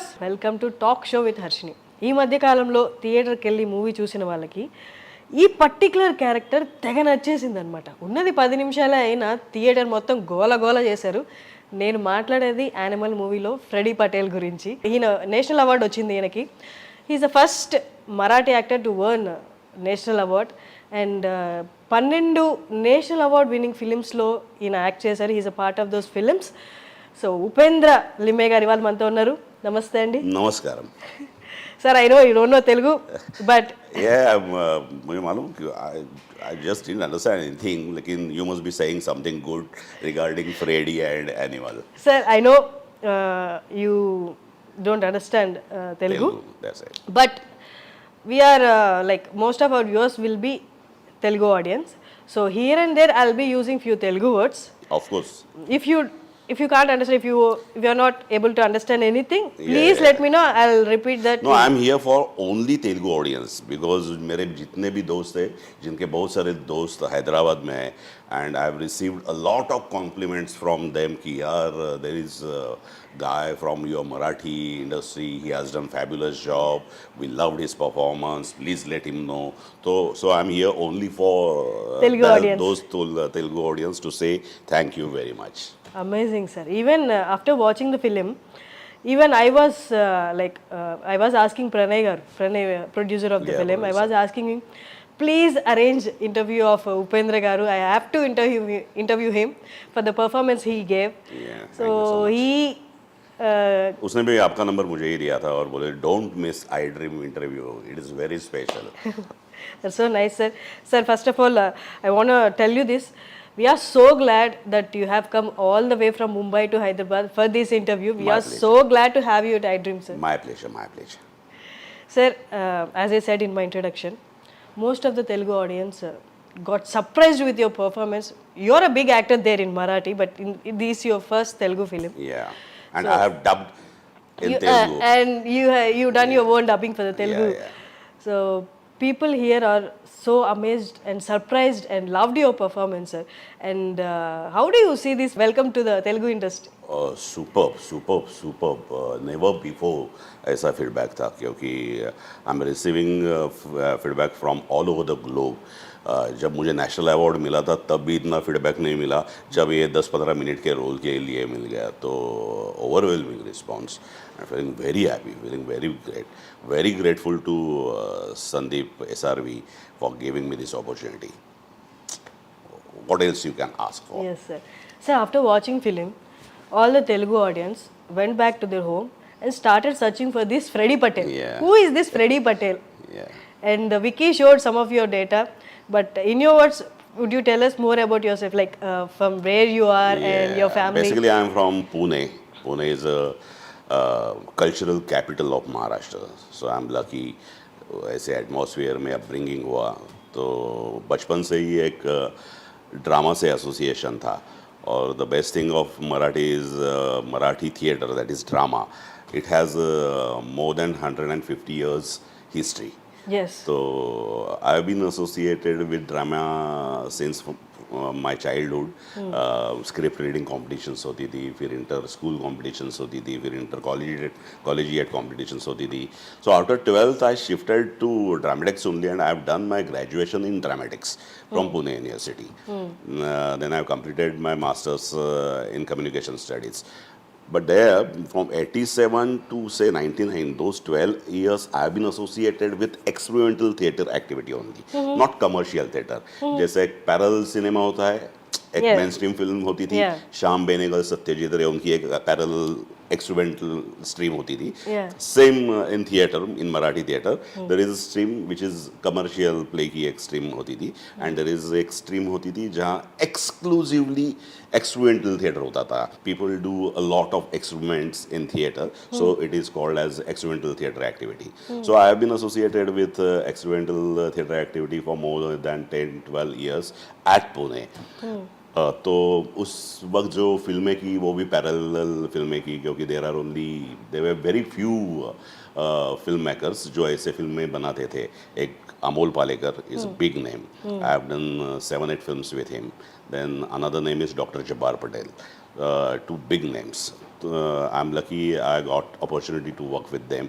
Viewers, welcome to talk show with Harshini. ఈ మధ్య కాలంలో థియేటర్కి వెళ్ళి మూవీ చూసిన వాళ్ళకి ఈ పర్టికులర్ క్యారెక్టర్ తెగ నచ్చేసింది అనమాట. ఉన్నది 10 నిమిషాలే అయినా థియేటర్ మొత్తం గోల గోల చేశారు. నేను మాట్లాడేది యానిమల్ మూవీలో ఫ్రెడీ పటేల్ గురించి. ఈయన నేషనల్ అవార్డు వచ్చింది ఈయనకి. He's the first Marathi actor to won national award and 12 national award winning ఫిలిమ్స్లో ఈయన యాక్ట్ చేశారు. He's a part of those films. So Upendra Limaye garu ఇవాళ మనతో ఉన్నారు. నమస్తే అండి. नमस्कार. Sir, I know you don't know Telugu, but Yeah, मुझे मालूम कि I just didn't understand anything. लेकिन you must be saying something good regarding Freddy and Animal. sir, I know you don't understand Telugu, That's it. but we are like most of our viewers will be Telugu audience. So here and there, I'll be using few Telugu words. Of course. If you can't understand, if you are not able to understand anything, please Yeah. let me know. I'll repeat that. No, I'm here for only Telugu audience because मेरे जितने भी दोस्त हैं, जिनके बहुत सारे दोस्त हैदराबाद में हैं, and I've received a lot of compliments from them कि यार there is a guy from your Marathi industry, he has done fabulous job, we loved his performance, please let him know. So I'm here only for Telugu audience. those Telugu audience to say thank you very much. Amazing, sir. Even after watching the film, even I was I was asking Pranay garu, producer of the film, I was asking him, please arrange interview of Upendra garu. I have to interview him for the performance he gave. Yeah, So thank you so much. he उसने भी आपका number मुझे ही दिया था और बोले don't miss I dream interview, it is very special. that's so nice, sir. Sir, first of all, I want to tell you this. We are so glad that you have come all the way from Mumbai to Hyderabad for this interview. We My are pleasure. so glad to have you at iDream, sir. My pleasure, my pleasure. Sir, as I said in my introduction, most of the Telugu audience got surprised with your performance. You're a big actor there in Marathi, but this is your first Telugu film. Yeah, and I have dubbed in You, Telugu. and you done your own dubbing for the Telugu. Yeah. So people here are so amazed and surprised and loved your performance, sir. And how do you see this? Welcome to the Telugu industry. Superb. Never before ऐसा feedback था क्योंकि I am receiving feedback from all over the globe. जब मुझे national award मिला था तब भी इतना फीडबैक नहीं मिला. जब ये 10-15 मिनट के रोल के लिए मिल गया तो overwhelming response. I am feeling very happy, feeling very grateful to Sandeep SRV for giving me this opportunity. What else you can ask for? Yes, sir. Sir, after watching film, all the Telugu audience went back to their home and started searching for this Freddy Patel. Yeah. Who is this Freddy Patel? Yeah. And Vicky showed some of your data, but in your words, would you tell us more about yourself, like from where you are and your family? Basically, I am from Pune. Pune is a cultural capital of Maharashtra. So I am lucky. ऐसे atmosphere में upbringing हुआ तो बचपन से ही एक drama से association था. और the best thing of Marathi is Marathi theatre, that is drama. It has more than 150 years history. Yes. So I've been associated with drama since my childhood. Script reading competitions होती थी, फिर इंटर स्कूल कॉम्पिटिशन्स होती थी, फिर inter collegiate competitions होती थी. So after 12th I shifted to dramatics only and I have done my graduation in dramatics from Pune University. Then I have completed my masters in communication studies. But there, from 87 to say 99, those 12 years, I have been associated with experimental theatre activity only, not commercial theatre. जैसे एक parallel cinema होता है, एक Yeah. Main stream film होती थी. Yeah. Shyam Benegal, Satyajit रे, उनकी एक पैरल एक्सपेरिमेंटल स्ट्रीम होती थी. Yeah. Same in theatre, in Marathi theatre there is stream which is commercial play की एक स्ट्रीम होती थी एंड देयर इज एक स्ट्रीम होती थी जहाँ एक्सक्लूसिवली एक्सपेरिमेंटल थिएटर होता था. People do a lot of experiments in theatre, so it is called as experimental theatre activity. So I have been associated with experimental theatre activity for more than 10-12 years at Pune. तो उस वक्त जो फिल्में की वो भी parallel फिल्में की, क्योंकि there were very few film makers जो ऐसे फिल्में बनाते थे. एक Amol Palekar is a big name. I have done 7-8 films with him. Then another name is Dr. Jabbar Patel. Two big names. I'm lucky I got opportunity to work with them.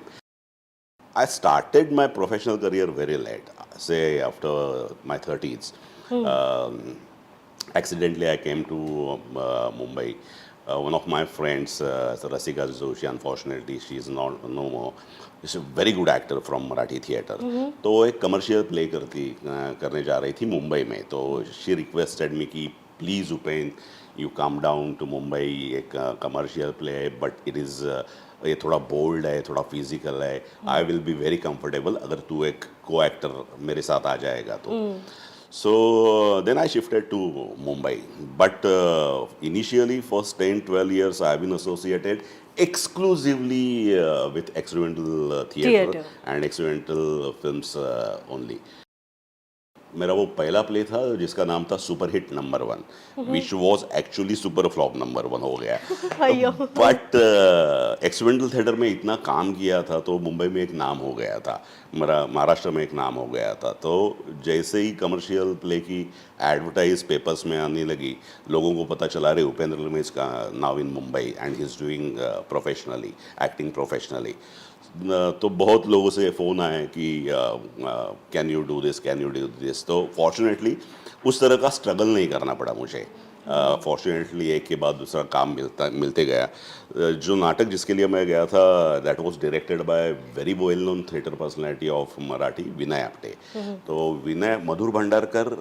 I started my professional career very late, say after my 30s. Um, Accidentally, I came to Mumbai. One of my friends, Rasika Joshi, unfortunately, she is not no more. She's a very good actor from Marathi theatre. तो वो एक commercial play करने जा रही थी मुंबई में. तो she requested me कि please Upen you come down to Mumbai, एक कमर्शियल प्ले है बट इट इज़ ये थोड़ा बोल्ड है, थोड़ा फिजिकल है. I will be very comfortable अगर तू एक को एक्टर मेरे साथ आ जाएगा तो. So then I shifted to Mumbai. But initially, first 10-12 years, I've been associated exclusively with experimental theatre and experimental films only. मेरा वो पहला प्ले था जिसका नाम था super hit number 1, which was actually super flop number 1 हो गया. But experimental theatre में इतना काम किया था तो मुंबई में एक नाम हो गया था, महाराष्ट्र में एक नाम हो गया था. तो जैसे ही कमर्शियल प्ले की एडवर्टाइज पेपर्स में आने लगी, लोगों को पता चला रहे उपेंद्र रमेश का now in Mumbai and he is doing professionally, acting professionally. तो बहुत लोगों से फ़ोन आए कि can you do this, can you do this. तो फॉर्चुनेटली उस तरह का स्ट्रगल नहीं करना पड़ा मुझे. फॉर्चुनेटली एक के बाद दूसरा काम मिलते गया. जो नाटक जिसके लिए मैं गया था, that was directed by very well known theatre personality of Marathi, Vinay Apte. तो मधुर भंडारकर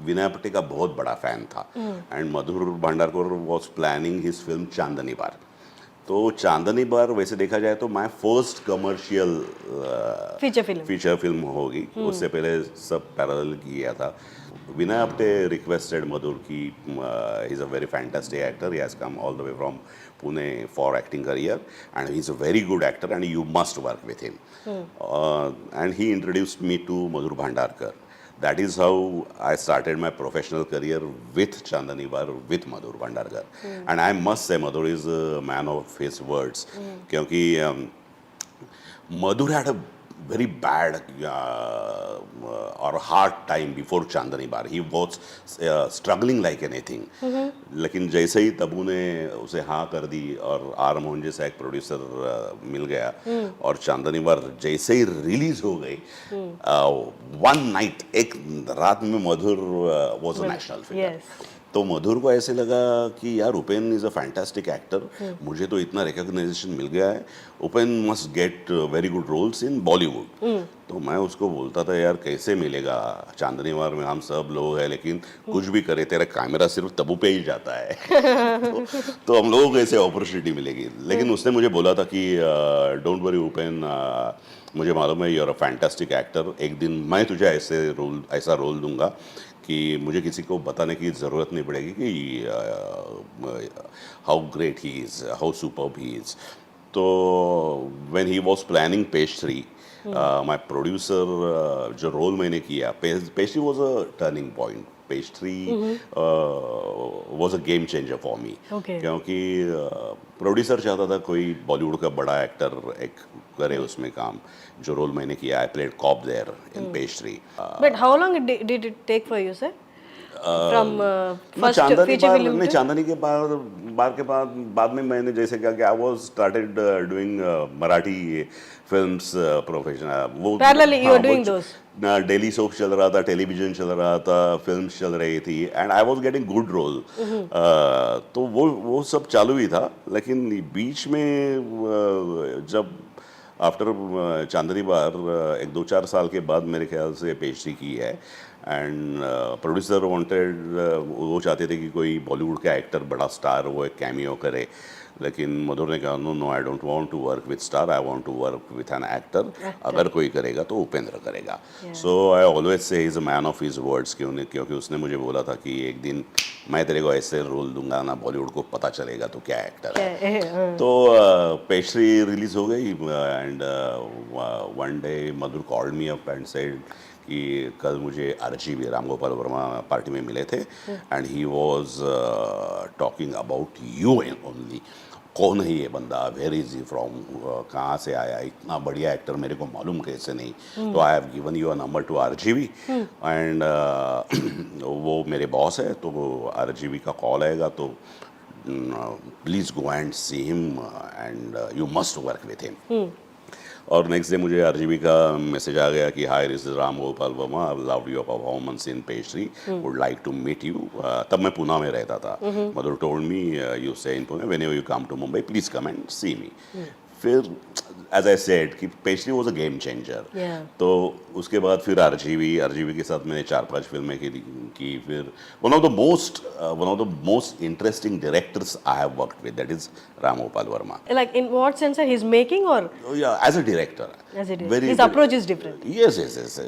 विनय आपटे का बहुत बड़ा फ़ैन था. And Madhur Bhandarkar was planning his film Chandni bar. तो चांदनी बार वैसे देखा जाए तो my first commercial feature film होगी. उससे पहले सब पैरेलल किया था. विनय आपटे रिक्वेस्टेड मधुर की he is a very fantastic actor, he has come all the way from Pune for acting career and he is a very good actor and you must work with him. And he introduced me to Madhur Bhandarkar. That is how I started my professional career with Chandani Bar, with Madhur Bhandarkar. And I must say Madhur is a man of his words. क्योंकि Madhur had a very bad or hard time before Chandani Bar. He was struggling like anything. लेकिन जैसे ही तबू ने उसे हाँ कर दी और are Mohan जैसा एक प्रोड्यूसर मिल गया और चांदनी बार जैसे ही रिलीज हो गई, वन नाइट, एक रात में Madhur was a national figure. तो मधुर को ऐसे लगा कि यार Upen is a fantastic actor, मुझे तो इतना रिकॉग्नाइजेशन मिल गया है, Upen must get very good roles in Bollywood. तो मैं उसको बोलता था यार कैसे मिलेगा, चांदनी बार में हम सब लोग हैं, लेकिन कुछ भी करे तेरा कैमरा सिर्फ तबू पे ही जाता है. तो हम लोगों को ऐसे अपॉर्चुनिटी मिलेगी. लेकिन उसने मुझे बोला था कि डोंट वरी उपेन, मुझे मालूम है you are a fantastic actor, एक दिन मैं तुझे ऐसा रोल दूंगा कि मुझे किसी को बताने की ज़रूरत नहीं पड़ेगी कि how great he is, how superb he is. तो when he was planning page 3, my producer, जो रोल मैंने किया, page 3 was a turning point. Page 3 was a game changer for me. क्योंकि प्रोड्यूसर चाहता था कोई बॉलीवुड का बड़ा एक्टर एक करे उसमें काम. जो रोल मैंने किया, I played cop there in page 3. But how long did it take for you sir from first feature film? Chandni के बाद में मैंने जैसे कहा कि I was started doing Marathi films professional. वो parallelly you are doing those. Daily soap चल रहा था, टेलीविजन चल रहा था, फिल्म्स चल रही थी and I was getting good role. तो वो सब चालू ही था. लेकिन बीच में जब आफ्टर चांदनी बार 1-2-4 साल के बाद मेरे ख्याल से पेश की है एंड प्रोड्यूसर वांटेड, वो चाहते थे कि कोई बॉलीवुड का एक्टर, बड़ा स्टार, वो एक कैमियो करे. लेकिन मधुर ने कहा no I don't want to work with star, I want to work with an actor. अगर कोई करेगा तो उपेंद्र करेगा. सो I always say he is a man of his words, क्योंकि उसने मुझे बोला था कि एक दिन मैं तेरे को ऐसे रोल दूंगा ना, बॉलीवुड को पता चलेगा तो क्या एक्टर है. तो पेस्ट्री रिलीज हो गई and one day Madhur called me up and said कि कल मुझे RGV राम गोपाल वर्मा पार्टी में मिले थे and he was talking about you only. कौन है ये बंदा, वेयर इज ही फ्रॉम, कहाँ से आया, इतना बढ़िया एक्टर मेरे को मालूम कैसे नहीं। तो I have given you a number two RGV and वो मेरे बॉस है, तो वो RGV का कॉल आएगा तो please go and see him and you must work with him. और नेक्स्ट डे मुझे RGV का मैसेज आ गया कि hi this is Ram Gopal Varma, I love your performance in pastry, would like to meet you. तब मैं पुणे में रहता था। Mother told me you stay in Pune, whenever you come to Mumbai please come and see me. फिर एज आई सेड कि pastry was a game changer. तो उसके बाद फिर RGV के साथ मैंने 4-5 फिल्में की। फिर one of the most interesting directors I have worked with, that is Ram Gopal Verma. Like in what sense he's making or Yeah, as a director. as it is? His approach is different. Yes.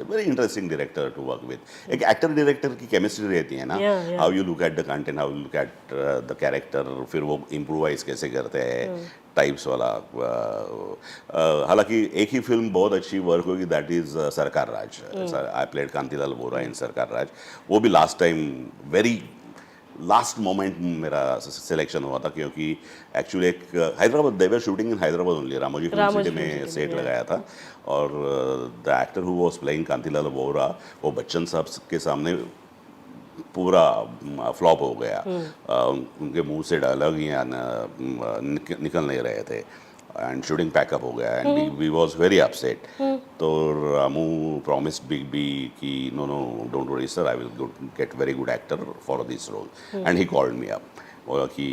Very interesting director to work with. एक actor director की chemistry रहती है ना, how you look at the content, how you look at the character, फिर वो improvise कैसे करते हैं, टाइप्स वाला। हालांकि एक ही फिल्म बहुत अच्छी वर्क होगी, that is Sarkar Raj. I played Kantilal Vora in Sarkar Raj. वो भी last time very last moment मेरा सिलेक्शन हुआ था, क्योंकि एक्चुअली एक Hyderabad, they were shooting in Hyderabad only, Ramoji film city में सेट लगाया था। और the actor who was playing Kantilal Vora, वो बच्चन साहब के सामने पूरा फ्लॉप हो गया। उनके मुंह से डायलॉग ही निकल नहीं रहे थे एंड शूटिंग पैकअप हो गया and we was very upset. तो रामू प्रॉमिस्ड बिग बी कि no don't worry sir, I will get very good actor for this role and he called me up. बोला कि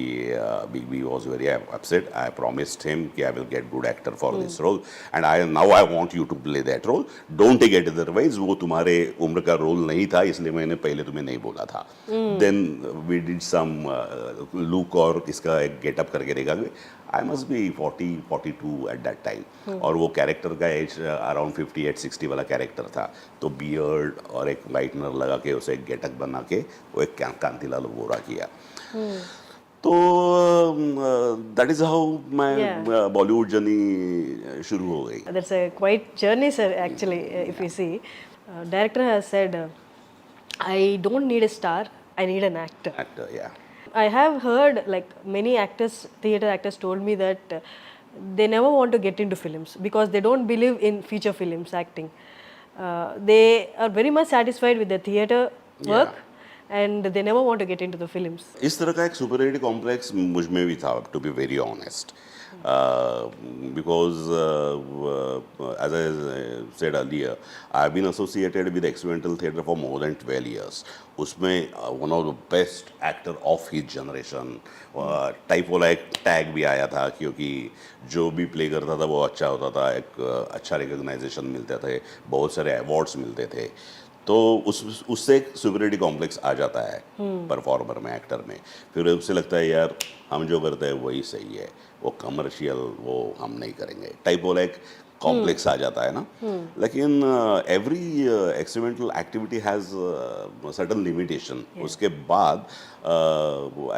big B was very upset, I promised him कि I will get good actor for this role and now I want you to play that role, don't take it otherwise. वो तुम्हारे उम्र का role नहीं था, इसलिए मैंने पहले तुम्हें नहीं बोला था। Then we did some look और इसका एक गेटअप करके देखा। I must be 40-42 at that time, और वो कैरेक्टर का एज अराउंड 58-60 वाला कैरेक्टर था। तो बियर्ड और एक वाइटनर लगा के उसे एक गेटअप बना के वो एक कांतिलाल वोरा किया। तो that is how my Bollywood journey शुरू हो गई। That's a quite journey, sir, actually, if you see. Director has said, I don't need a star, I need an actor. Actor, yeah. I have heard like many actors, theatre actors told me that they never want to get into films because they don't believe in feature films acting. They are very much satisfied with the theatre work and they never want to get into the films. इस तरह का एक superiority complex मुझ में भी था, to be very honest, because as I said earlier, I have been associated with experimental theatre for more than 12 years. उसमें one of the best actor of his generation type वाला एक tag भी आया था, क्योंकि जो भी प्ले करता था वो अच्छा होता था, एक अच्छा रिकग्नाइजेशन मिलते थे, बहुत सारे अवार्ड्स मिलते थे। तो उससे एक सुपरियरिटी कॉम्प्लेक्स आ जाता है परफॉर्मर में, एक्टर में। फिर उससे लगता है यार हम जो करते हैं वही सही है, वो कमर्शियल वो हम नहीं करेंगे, टाइप वाला एक कॉम्प्लेक्स आ जाता है ना। लेकिन every experimental activity has certain limitation. उसके बाद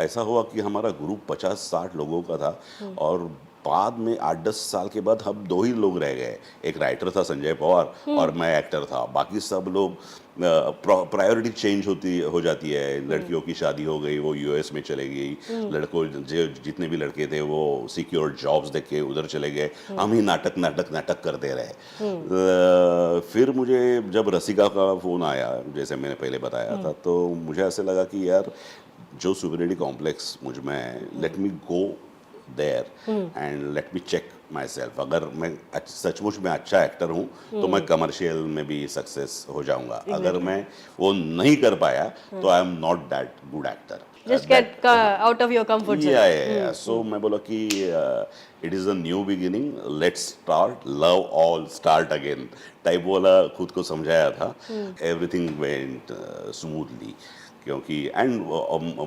ऐसा हुआ कि हमारा ग्रुप 50-60 लोगों का था, और बाद में 8-10 साल के बाद हम 2 ही लोग रह गए। एक राइटर था संजय पवार और मैं एक्टर था। बाकी सब लोग प्रायोरिटी चेंज हो जाती है। लड़कियों की शादी हो गई, वो US में चले गई, लड़कों जितने भी लड़के थे वो सिक्योर जॉब्स देख के उधर चले गए, हम ही नाटक करते रहे। फिर मुझे जब रसिका का फ़ोन आया, जैसे मैंने पहले बताया था, तो मुझे ऐसे लगा कि यार जो सुपरियरिटी कॉम्प्लेक्स मुझ में है, let me go there and let me check myself. अगर मैं सचमुच में अच्छा एक्टर हूँ तो मैं कमर्शियल में भी सक्सेस हो जाऊंगा। अगर मैं वो नहीं कर पाया तो आई am not that good actor. Just get out of your comfort zone. Yeah. So मैं बोला कि it is a new beginning, let's start, love all, start again type वाला खुद को समझाया था। Everything went smoothly, क्योंकि and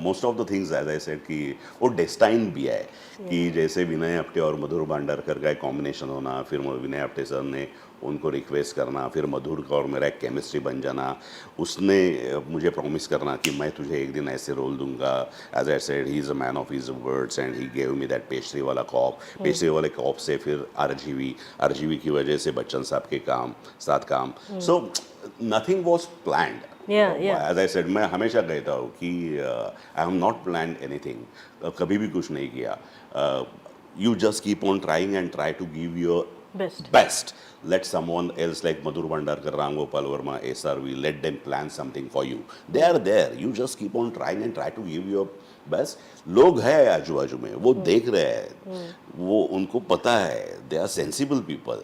most of the things as I said कि वो डेस्टाइन भी है कि जैसे विनय आप्टे और मधुर भांडारकर का एक कॉम्बिनेशन होना, फिर विनय आप्टे सर ने उनको रिक्वेस्ट करना, फिर मधुर का और मेरा एक केमिस्ट्री बन जाना, उसने मुझे प्रॉमिस करना कि मैं तुझे एक दिन ऐसे रोल दूंगा। As I said he is a man of his words and he gave me that pastry वाला कॉप, पेस्ट्री वाले कॉप से फिर आरजीवी की वजह से बच्चन साहब के साथ काम। So nothing was planned. As I said मैं हमेशा कहता हूँ कि I have not planned anything, कभी भी कुछ नहीं किया। You just keep on trying and try to give your best. Let someone else like Madhur Bhandarkar, Ram Gopal Verma, SRV, let them plan something for you. They are there. You just keep on trying and try to give your best. लोग हैं आजू बाजू में, वो देख रहे हैं, वो उनको पता है, दे आर सेंसिबल पीपल।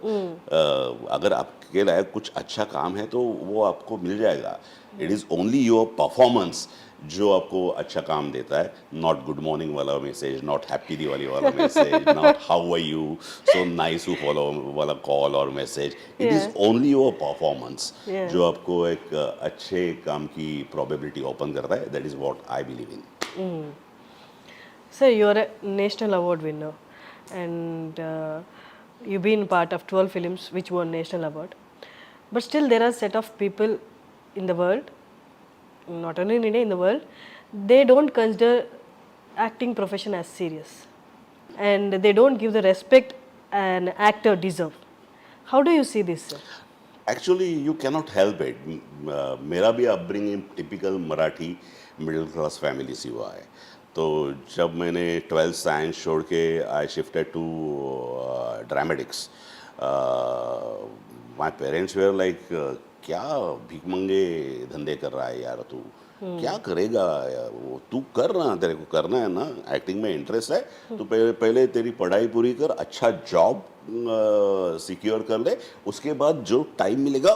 अगर आपके लायक कुछ अच्छा काम है तो वो आपको मिल जाएगा। It is only your performance जो आपको अच्छा काम देता है, नॉट गुड मॉर्निंग वाला मैसेज, नॉट हैप्पी दिवाली वाला message, not how are you, so nice to follow वाला कॉल और message. It is only your performance जो आपको एक अच्छे काम की प्रोबेबिलिटी ओपन करता है। That is what I believe in. Sir, you are a national award winner, and you've been part of 12 films which won national award. But still, there are set of people in the world, not only in India, in the world, they don't consider acting profession as serious, and they don't give the respect an actor deserve. How do you see this, sir? Actually you cannot help it. मेरा भी upbringing typical Marathi middle class family से हुआ है। तो जब मैंने 12th science छोड़ के I shifted to dramatics, my parents were like क्या भीख मंगे धंधे कर रहा है यार तू, क्या करेगा वो, तू कर ना, तेरे को करना है ना, एक्टिंग में इंटरेस्ट है तो पहले तेरी पढ़ाई पूरी कर, अच्छा जॉब सिक्योर कर ले, उसके बाद जो टाइम मिलेगा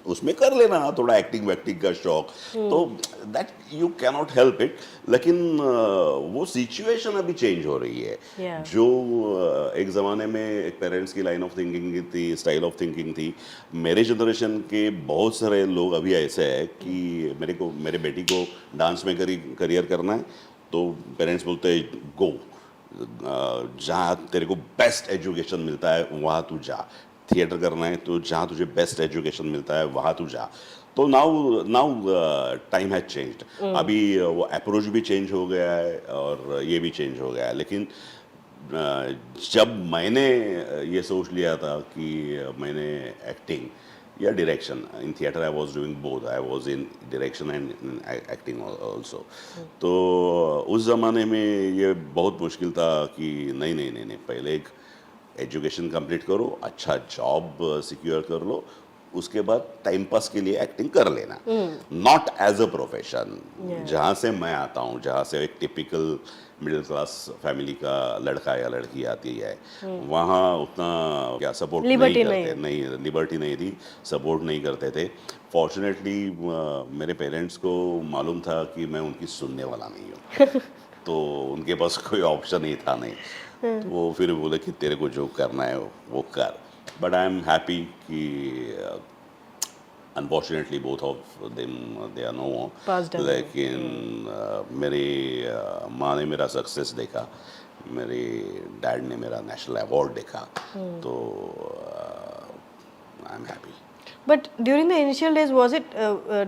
उसमें कर लेना थोड़ा एक्टिंग वैक्टिंग का शौक। तो that you cannot help it. लेकिन वो सिचुएशन अभी चेंज हो रही है। जो एक ज़माने में एक पेरेंट्स की लाइन ऑफ थिंकिंग थी, स्टाइल ऑफ थिंकिंग थी, मेरे जनरेशन के बहुत सारे लोग अभी ऐसे हैं कि मेरे बेटी को डांस में करियर करना है तो पेरेंट्स बोलते हैं गो, जहाँ तेरे को बेस्ट एजुकेशन मिलता है वहाँ तू जा, थिएटर करना है तो जहाँ तुझे बेस्ट एजुकेशन मिलता है वहाँ तू जा। तो नाउ टाइम हैज चेंज्ड। अभी वो अप्रोच भी चेंज हो गया है और ये भी चेंज हो गया है। लेकिन जब मैंने ये सोच लिया था कि मैंने एक्टिंग या direction, in theatre I was doing both, I was in direction and acting also. तो उस ज़माने में ये बहुत मुश्किल था कि नहीं, पहले एक एजुकेशन कंप्लीट करो, अच्छा जॉब सिक्योर कर लो, उसके बाद टाइम पास के लिए एक्टिंग कर लेना, नॉट एज अ प्रोफेशन। जहाँ से मैं आता हूँ, जहाँ से एक टिपिकल मिडिल क्लास फैमिली का लड़का या लड़की आती है, वहाँ उतना क्या सपोर्ट नहीं करते, नहीं लिबर्टी नहीं थी, सपोर्ट नहीं करते थे। फॉर्चुनेटली मेरे पेरेंट्स को मालूम था कि मैं उनकी सुनने वाला नहीं हूँ तो उनके पास कोई ऑप्शन ही था नहीं। तो वो फिर बोले कि तेरे को जो करना है वो कर। बट आई एम हैप्पी कि unfortunately both of them they are no more. लेकिन मेरी माँ ने मेरा सक्सेस देखा, मेरे डैड ने मेरा नेशनल अवार्ड देखा, तो आई am happy. But during the initial days, was it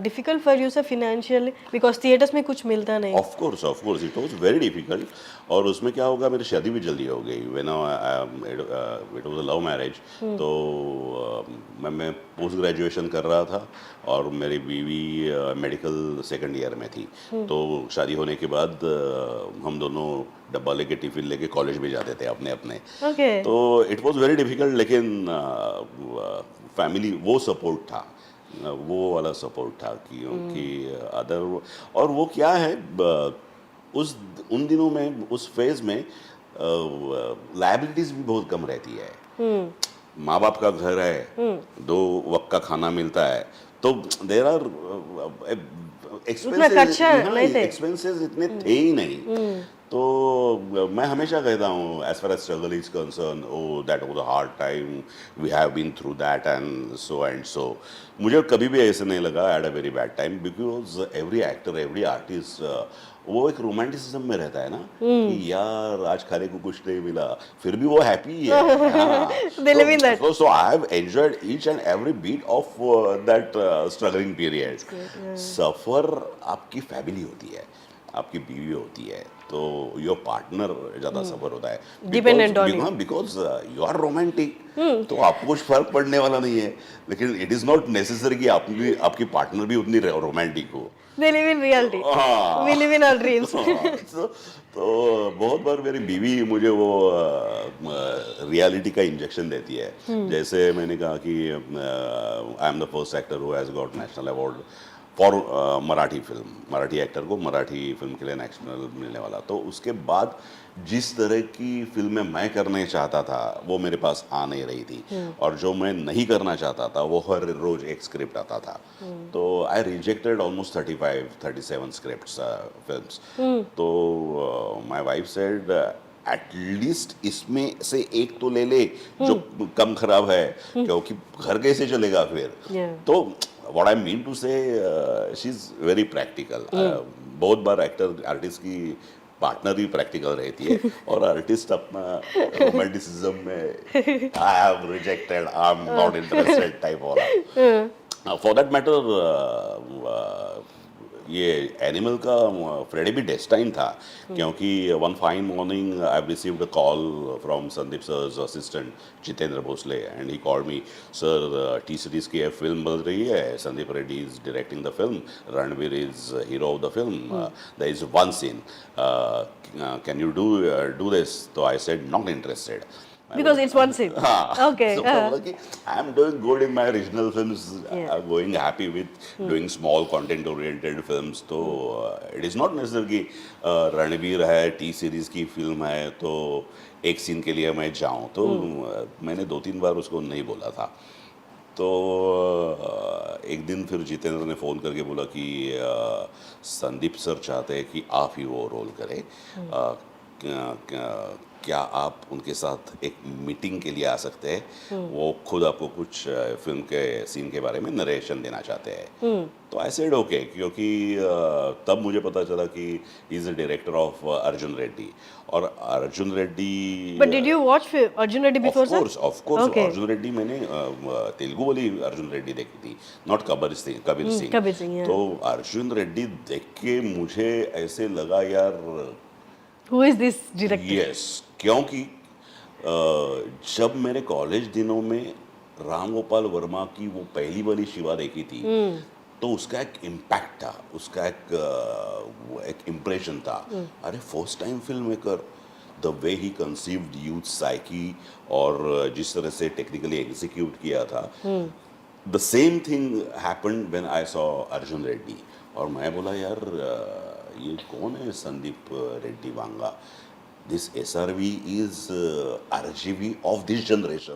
difficult for you, sir, financially? Because theaters में कुछ मिलता नहीं। Of course, it was very difficult. और उसमें क्या होगा, मेरी शादी भी जल्दी हो गई। When it was a love marriage, तो मैं पोस्ट ग्रेजुएशन कर रहा था और मेरी बीवी मेडिकल सेकंड ईयर में थी। तो शादी होने के बाद हम दोनों डब्बा लेके टिफिन लेके कॉलेज भी जाते थे अपने अपने। तो इट वाज वेरी डिफिकल्ट, लेकिन फैमिली वो सपोर्ट था, वो वाला सपोर्ट था क्योंकि अदर। और वो क्या है, उन दिनों में, उस फेज में लायबिलिटीज भी बहुत कम रहती है। माँ बाप का घर है, 2 वक्त का खाना मिलता है, तो देयर आर एक्सपेंसेस इतने थे ही नहीं। तो मैं हमेशा कहता हूँ as far as struggle is concern, oh that was a hard time, we have been through that and so मुझे कभी भी ऐसे नहीं लगा at a very bad time, because every actor every artist वो एक रोमांटिसिज्म में रहता है ना कि यार आज खाने को कुछ नहीं मिला फिर भी वो हैप्पी है। हाँ, They live in that. so I have enjoyed each and every beat of that struggling period. सफर आपकी फैमिली होती है, आपकी बीवी होती है, तो योर पार्टनर ज्यादा सफर होता है Dependent on you. Because you are romantic, तो आपको कुछ फर्क पड़ने वाला नहीं है, लेकिन इट इज नॉट नेसेसरी कि आपकी पार्टनर भी उतनी रोमांटिक हो। They live in reality. हाँ। We live in our dreams. तो बहुत बार मेरी बीवी मुझे वो रियलिटी का इंजेक्शन देती है। जैसे मैंने कहा कि I am the first actor who has got national award for Marathi film, Marathi actor को मराठी फिल्म के लिए नेशनल मिलने वाला, तो उसके बाद जिस तरह की फिल्में मैं करने चाहता था वो मेरे पास आ नहीं रही थी, और जो मैं नहीं करना चाहता था वो हर रोज एक स्क्रिप्ट आता था। तो आई रिजेक्टेड ऑलमोस्ट 35-37 स्क्रिप्ट्स फिल्म्स। तो माय वाइफ सेड एटलीस्ट इसमें से एक तो ले ले जो कम खराब है, क्योंकि घर कैसे चलेगा फिर। Yeah. तो what I mean to say she is very practical. बहुत बार एक्टर आर्टिस्ट की पार्टनर भी प्रैक्टिकल रहती है और आर्टिस्ट अपना रोमांटिसिज्म में I have rejected, I am not interested type वाला। फॉर दैट मैटर ये एनिमल का फ्रेडी भी डेस्टाइन था, क्योंकि one fine morning I received a call from Sandeep sir's assistant Jitendra Bhosle and he called me, sir T Series की film बन रही है, Sandeep Reddy is directing the film, Ranveer is hero of the film, there is one scene, can you do this? तो I said not interested Because it's one scene. Okay. So I am doing good in my original films. Yeah. I'm going happy with doing small content-oriented films. तो it is not necessary कि रणवीर है, T Series की film है, तो एक scene के लिए मैं जाऊँ। तो मैंने 2-3 बार उसको नहीं बोला था। तो एक दिन फिर जितेंद्र ने फ़ोन करके बोला कि संदीप सर चाहते हैं कि आप ही वो रोल करें, क्या आप उनके साथ एक मीटिंग के लिए आ सकते हैं? वो खुद आपको कुछ फिल्म के सीन के बारे में नरेशन देना चाहते हैं। तो आई सेड ओके, क्योंकि तब मुझे पता चला कि he is the director of Arjun Reddy, और Arjun Reddy. But did you watch Arjun Reddy before, sir? Of course, Okay. Arjun Reddy मैंने तेलुगु वाली अर्जुन रेड्डी देखी थी, नॉट कबीर सिंह। कबीर सिंह, yeah. तो अर्जुन रेड्डी देख के मुझे ऐसे लगा यार Who is this director? Yes, क्योंकि जब मेरे कॉलेज दिनों में राम गोपाल वर्मा की वो पहली वाली शिवा देखी थी, तो उसका एक इम्पैक्ट था, उसका एक इम्प्रेशन था। अरे first time film maker, the way he conceived youth psyche और जिस तरह से टेक्निकली एग्जीक्यूट किया था, the same thing happened when I saw Arjun Reddy. और मैं बोला यार ये कौन है Sandeep Reddy Vanga? This SRV is RGV of this generation.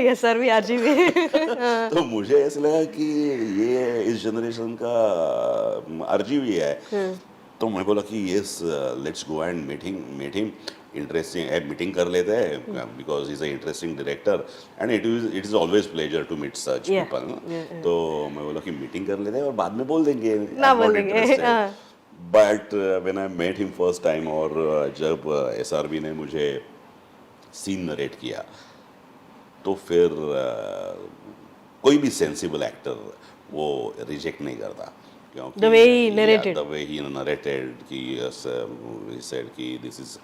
Yes, sir, we RGB. तो मुझे ऐसा लगा कि ये इस जनरेशन का RGV है। तो मैं बोला कि yes, let's go and meet him, interesting है, मीटिंग कर लेते हैं, because is a interesting director and it is always pleasure to meet such people. तो मैं बोला कि मीटिंग कर लेते हैं और बाद में बोल देंगे, ना बोलेंगे। But when I met him first time, और जब SRV ने मुझे सीन नरेट किया, तो फिर कोई भी सेंसिबल एक्टर वो रिजेक्ट नहीं करता, क्योंकि The way he narrated. the way he narrated कि he said कि this is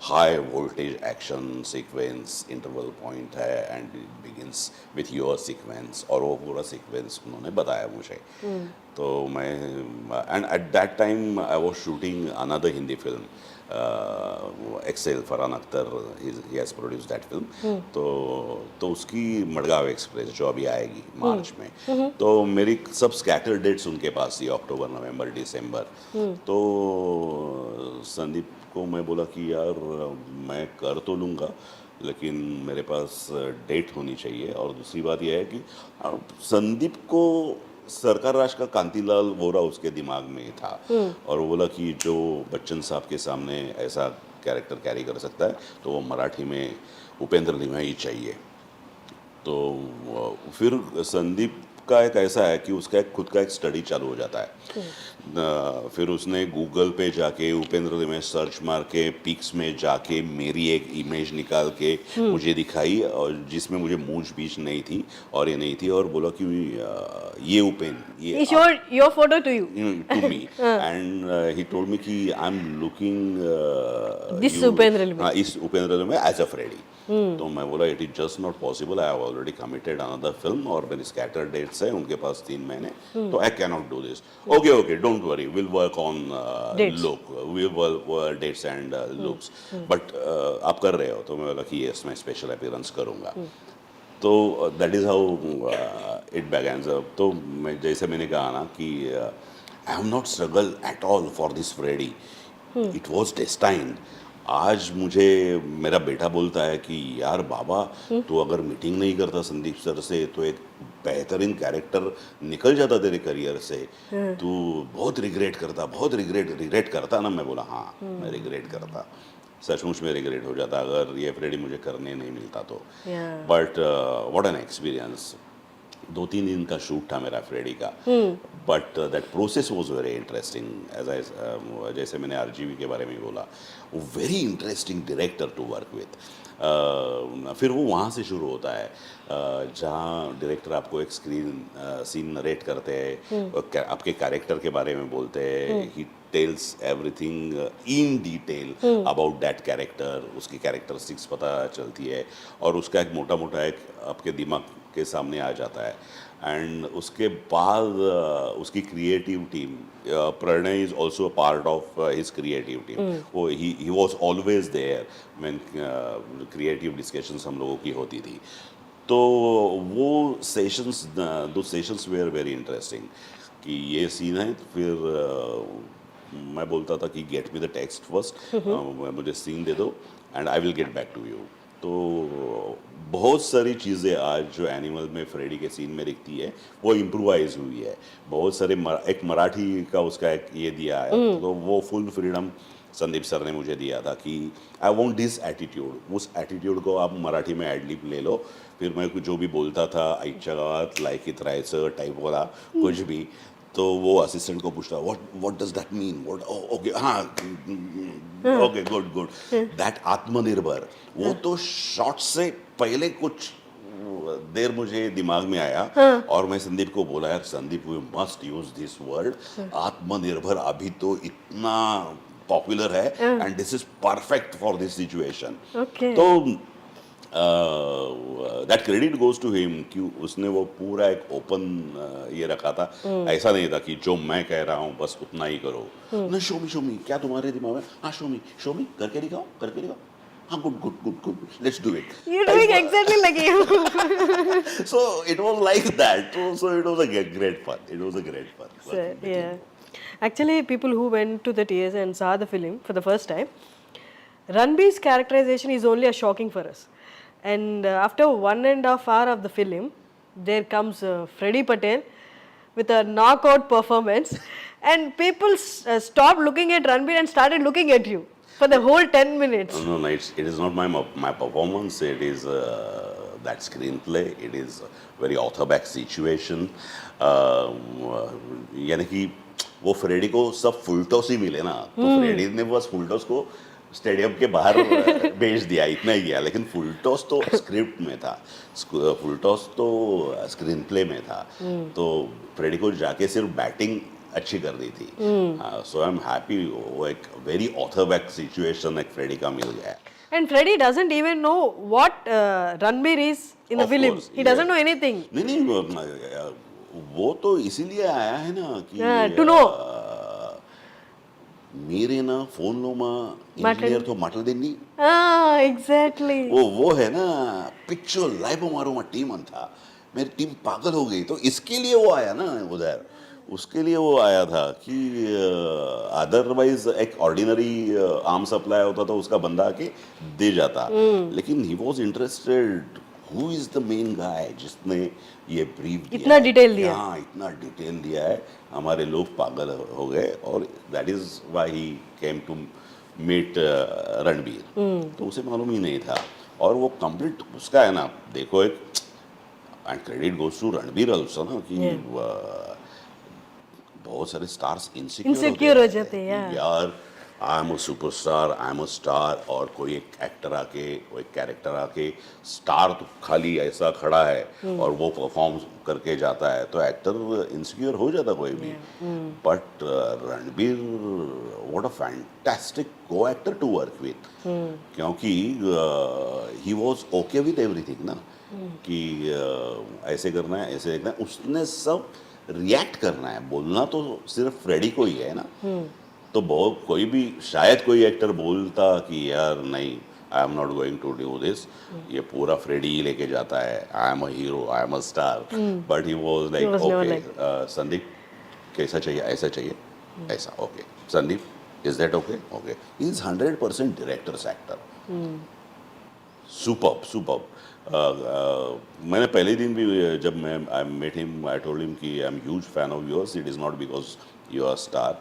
high voltage action sequence, interval point है and it begins with your sequence, और वो पूरा sequence उन्होंने बताया मुझे। तो मैं and at that time I was shooting another Hindi film, Excel, Farhan Akhtar, he has produced that film। तो उसकी मडगांव एक्सप्रेस जो अभी आएगी मार्च में, तो मेरी सब स्कैटर डेट्स उनके पास थी, अक्टूबर, नवंबर, दिसंबर। तो संदीप को मैं बोला कि यार मैं कर तो लूँगा, लेकिन मेरे पास डेट होनी चाहिए। और दूसरी बात यह है कि संदीप को सरकार राज का कांतिलाल वोरा उसके दिमाग में था, और वो बोला कि जो बच्चन साहब के सामने ऐसा कैरेक्टर कैरी कर सकता है, तो वो मराठी में उपेंद्र लिमया ही चाहिए। तो फिर संदीप का एक ऐसा है कि उसका एक खुद का एक स्टडी चालू हो जाता है। फिर उसने गूगल पे जाके उपेंद्र में सर्च मार के पिक्स में जाके मेरी एक इमेज निकाल के मुझे दिखाई, और जिसमें मुझे मूंछ बीच नहीं थी और ये नहीं थी, और बोला कि ये ये He showed your photo to you. to me and he told me कि I'm looking This Upendra Limaya. हाँ, इस उपेंद्र लिमया एज अ फ्रेडी। तो मैं बोला it is just not possible, I have already committed another film और मेरी scatter dates है उनके पास 3 महीने, तो I can not do this. Okay okay don't worry, will work on Dates. Look, will work dates and looks, but आप कर रहे हो? तो मैं बोला कि यस मैं स्पेशल अपीयरेंस करूँगा। तो that is how it began. तो मैं जैसे मैंने कहा ना कि I have not struggle at all for this Freddy, it was destined. आज मुझे मेरा बेटा बोलता है कि यार बाबा तू अगर मीटिंग नहीं करता संदीप सर से तो एक बेहतरीन कैरेक्टर निकल जाता तेरे करियर से, तू बहुत रिग्रेट करता ना। मैं बोला हाँ मैं रिग्रेट करता, सचमुच में रिग्रेट हो जाता अगर ये फ्रेडी मुझे करने नहीं मिलता तो। But what an experience. 2-3 दिन का शूट था मेरा फ्रेडी का, but that process was very interesting. As I जैसे मैंने आरजीवी के बारे में बोला, वो very interesting director to work with. फिर वो वहाँ से शुरू होता है जहाँ डायरेक्टर आपको एक सीन नरेट करते हैं, आपके कैरेक्टर के बारे में बोलते हैं, he tells everything in detail about that character, उसकी कैरेक्टरिस्टिक्स पता चलती है, और उसका एक मोटा मोटा एक आपके दिमाग के सामने आ जाता है। एंड उसके बाद उसकी creative team, Pranay is also a part of his creative team, वो he was always there when creative discussions हम लोगों की होती थी। तो वो सेशंस, दो सेशंस वेयर वेरी इंटरेस्टिंग कि ये सीन है, फिर मैं बोलता था कि get me the text first, मुझे सीन दे दो and I will get back to you. तो बहुत सारी चीज़ें आज जो एनिमल में फ्रेडी के सीन में दिखती है वो इम्प्रोवाइज हुई है। बहुत सारे एक मराठी का उसका एक ये दिया है, तो वो फुल फ्रीडम संदीप सर ने मुझे दिया था कि आई वॉन्ट दिस एटीट्यूड, उस एटीट्यूड को आप मराठी में एडलिप ले लो। फिर मैं जो भी बोलता था आईच्या गावात लायकीत राहायचं टाइप वाला कुछ भी, तो वो असिस्टेंट को पूछता what does that mean, okay हाँ ओके गुड दैट आत्मनिर्भर, वो तो शॉट से पहले कुछ देर मुझे दिमाग में आया, और मैं संदीप को बोला यार Sandeep we must use this word atmanirbhar, अभी तो इतना पॉपुलर है and this is perfect for this situation. तो that credit goes to him कि उसने वो पूरा एक ओपन ये रखा था। ऐसा नहीं था कि जो मैं कह रहा हूँ बस उतना ही करो, ना शो मी क्या तुम्हारे दिमाग में, हाँ शो मी करके दिखाओ हाँ good let's do it, You're doing exactly like you. so it was like that, so it was a great fun. So, yeah. Actually, people who went to the theaters and saw the film for the first time, Ranbir's characterization is only a shocking for us. And after 1.5 hours of the film, there comes Freddie Patel with a knockout performance, and people stopped looking at Ranbir and started looking at you for the whole 10 minutes. No, it is not my performance. It is that screenplay. It is a very author-backed situation. यानी कि वो Freddy को सब full toss ही मिले ना, तो Freddy ने बस फुलटॉस को स्टेडियम के बाहर भेज दिया, इतना ही किया, लेकिन फुलटॉस तो स्क्रिप्ट में था, फुलटॉस तो स्क्रीन प्ले में था, तो फ्रेडी को जाके सिर्फ बैटिंग अच्छी कर दी थी। सो आई एम हैप्पी, वो एक वेरी ऑथर बैक सिचुएशन एक फ्रेडी का मिल गया। And Freddie doesn't even know what Ranbir is in the Of film. course, He yeah. doesn't know anything. नहीं वो तो इसीलिए आया है ना कि to know. मेरे ना फोन लो माँ इंजीनियर तो माटल देनी, Exactly. वो है ना पिक्चर लाइव हमारो में टीम था, मेरी टीम पागल हो गई, तो इसके लिए वो आया ना उधर, उसके लिए वो आया था कि अदरवाइज एक ऑर्डिनरी आर्म सप्लाई होता तो उसका बंदा आके दे जाता, लेकिन he was interested who is the main guy जिसने ये ब्रीफ दिया, इतना डिटेल दिया, हाँ इतना डिटेल दिया है, हमारे लोग पागल हो गए, और that is why he came to meet Ranbir, तो उसे मालूम ही नहीं था। और वो कंप्लीट उसका है ना, देखो एक and credit goes to Ranbir also ना कि बहुत सारे स्टार्स Insecure हो जाते हैं, कि यार आई am a superstar, I am a star, और कोई एक एक्टर आके, कोई कैरेक्टर आके, स्टार तो खाली ऐसा खड़ा है और वो परफॉर्म करके जाता है, तो एक्टर इनसिक्योर हो जाता कोई भी। But Ranbir, what a fantastic को एक्टर टू वर्क विथ, क्योंकि he was okay with everything ना, कि ऐसे करना है, ऐसे देखना है, उसने सब रिएक्ट करना है, बोलना तो सिर्फ फ्रेडी को ही है ना। तो बहुत कोई भी, शायद कोई एक्टर बोलता कि यार नहीं, I am not going to do this, ये पूरा फ्रेडी ही लेके जाता है, I am a hero, I am a star, but he was like was never okay, like- Sandeep कैसा चाहिए, ऐसा चाहिए, ऐसा, okay Sandeep, is that okay, okay, he is 100% directors actor. Superb superb. मैंने पहले दिन भी जब मैं I met him, I told him कि I am huge fan of yours, it is not because you are star,